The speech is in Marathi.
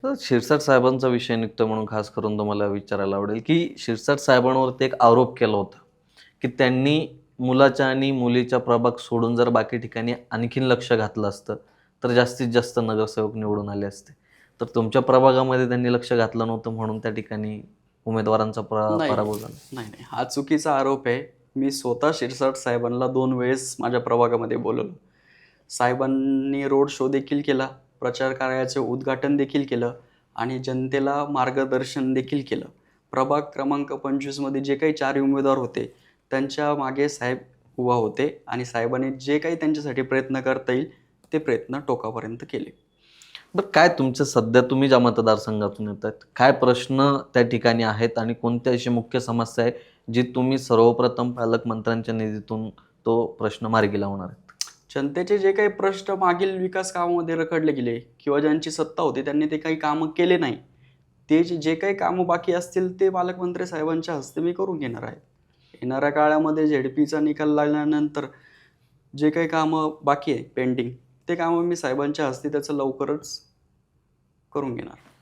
तर शिरसाट साहेबांचा विषय निघतो म्हणून खास करून तुम्हाला विचारायला आवडेल, की शिरसाट साहेबांवरती एक आरोप केला होता, की त्यांनी मुलाच्या आणि मुलीच्या प्रभाग सोडून जर बाकी ठिकाणी आणखीन लक्ष घातलं असतं, तर जास्तीत जास्त नगरसेवक निवडून आले असते. तर तुमच्या प्रभागामध्ये त्यांनी लक्ष घातलं नव्हतं म्हणून त्या ठिकाणी उमेदवारांचा नाही, पराभव झाला. नाही, नाही. हा चुकीचा आरोप आहे. मी स्वतः शिरसाट साहेबांना 2 वेळेस माझ्या प्रभागामध्ये बोलावलं. साहेबांनी रोड शो देखील केला, प्रचार कार्याचे उद्घाटन देखील केलं आणि जनतेला मार्गदर्शन देखील केलं. प्रभाग क्रमांक 25 मध्ये जे काही 4 उमेदवार होते, त्यांच्या मागे साहेब उभा होते आणि साहेबांनी जे काही त्यांच्यासाठी प्रयत्न करता येईल, ते प्रयत्न टोकापर्यंत केले. बरं काय तुमच्या सध्या तुम्ही ज्या मतदारसंघातून येताय, काय प्रश्न त्या ठिकाणी आहेत आणि कोणत्या अशी मुख्य समस्या आहे, जी तुम्ही सर्वप्रथम पालकमंत्र्यांच्या निधीतून तो प्रश्न मार्गी लावणार आहेत? जनतेचे जे काही प्रश्न मागील विकास कामामध्ये रखडले गेले किंवा ज्यांची सत्ता होती त्यांनी ते काही कामं केले नाही, ते जे काही कामं बाकी असतील ते पालकमंत्री साहेबांच्या हस्ते मी करून घेणार आहे. येणाऱ्या काळामध्ये झेडपीचा निकाल लागल्यानंतर जे काही कामं बाकी आहे पेंडिंग, ते कामं मी साहेबांच्या हस्ते त्याचं लवकरच करून घेणार.